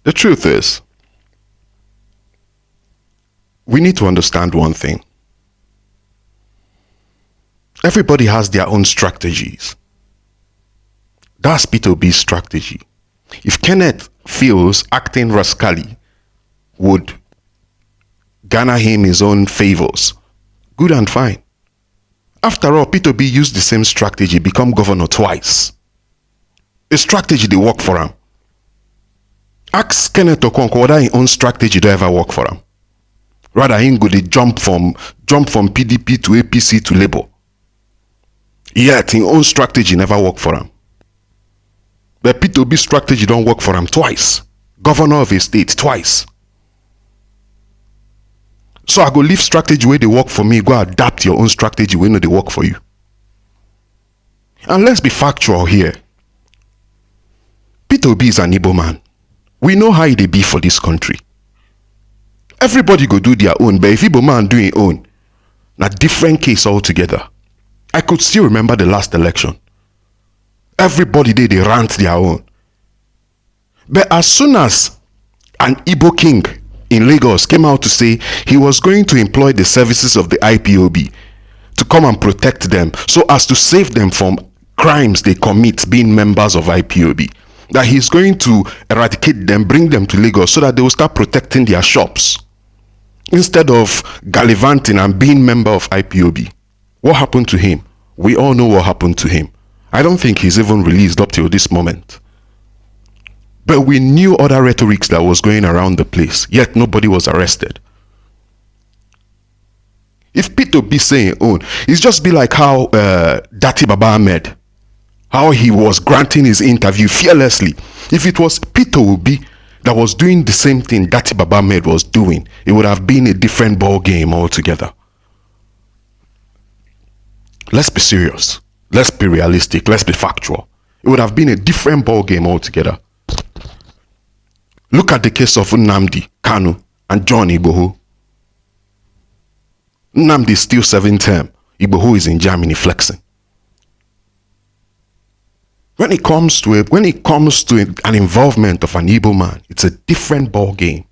The truth is, we need to understand one thing. Everybody has their own strategies. That's Peter Ob's strategy. If Kenneth feels acting rascally would garner him his own favors, good and fine. After all, Peter Obi used the same strategy, become governor twice. A strategy they work for him. Ask Kenneth Okonkwo whether his own strategy don't ever work for him. Rather, him go they jump from PDP to APC to Labour. Yet his own strategy never work for him. But Peter Obi's strategy don't work for him twice. Governor of a state twice. So I go leave strategy where they work for me, go adapt your own strategy where they work for you. And let's be factual here. Peter Obi is an Igbo man. We know how they be for this country. Everybody go do their own, but if Igbo man do his own, a different case altogether. I could still remember the last election. Everybody they rant their own. But as soon as an Igbo king in Lagos came out to say he was going to employ the services of the IPOB to come and protect them so as to save them from crimes they commit being members of IPOB, that he's going to eradicate them, bring them to Lagos so that they will start protecting their shops instead of gallivanting and being member of IPOB. What happened to him? We all know what happened to him. I don't think he's even released up till this moment. But we knew other rhetorics that was going around the place, yet nobody was arrested. If Peter Obi saying own, it's just be like how Dati Baba Ahmed, how he was granting his interview fearlessly. If it was Peter Obi that was doing the same thing Dati Baba Ahmed was doing, it would have been a different ball game altogether. Let's be serious. Let's be realistic. Let's be factual. It would have been a different ball game altogether. Look at the case of Nnamdi Kanu and John Igboho. Nnamdi is still serving term. Igboho is in Germany flexing. When it comes to an involvement of an Igbo man, it's a different ball game.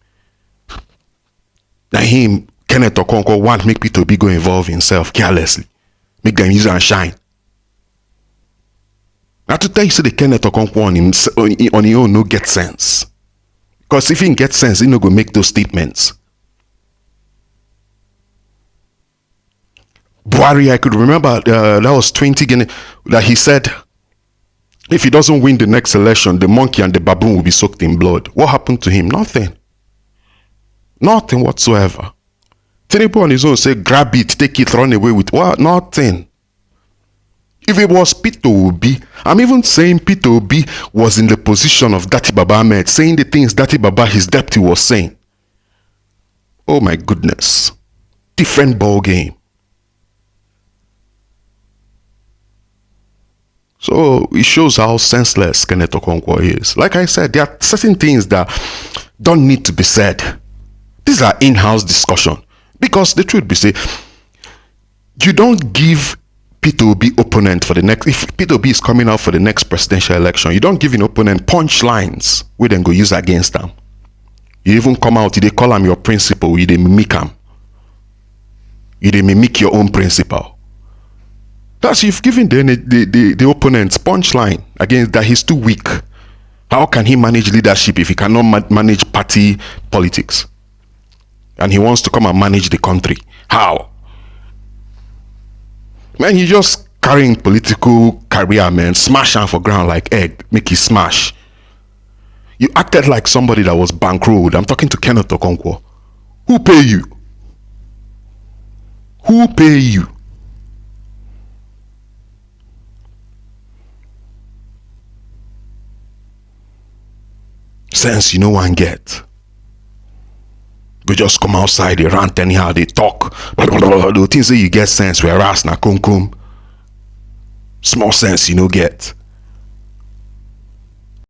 Now him, Kenneth Okonkwo, want make Peter Obi go involve himself carelessly. Make them use and shine. Now to tell you, say the Kenneth Okonkwo on his own no get sense. Because if he get sense, he no go make those statements. Buhari, I could remember that was 20 Guinea, that he said, if he doesn't win the next election, the monkey and the baboon will be soaked in blood. What happened to him? Nothing. Nothing whatsoever. Tinubu on his own say, grab it, take it, run away with what? Nothing. If it was Peter Obi, I'm even saying Peter Obi was in the position of Dati Baba Ahmed, saying the things Dati Baba, his deputy, was saying. Oh my goodness. Different ball game. So it shows how senseless Kenneth Okonkwo is. Like I said, there are certain things that don't need to be said. These are in-house discussion. Because the truth be say, you don't give Peter Obi opponent for the next, if Peter Obi is coming out for the next presidential election, you don't give an opponent punchlines we then go use against them. You even come out, they call him your principal, you they mimic him. You they mimic your own principal. That's you've given the opponent's punchline against that he's too weak. How can he manage leadership if he cannot manage party politics? And he wants to come and manage the country. How? Man, he just carrying political career, man. Smash him for ground like egg. Make it smash. You acted like somebody that was bankrolled. I'm talking to Kenneth Okonkwo. Who pay you? Who pay you? Sense you no one get. We just come outside, they rant anyhow, they talk. The things that you get sense, whereas na kum. Small sense you no get.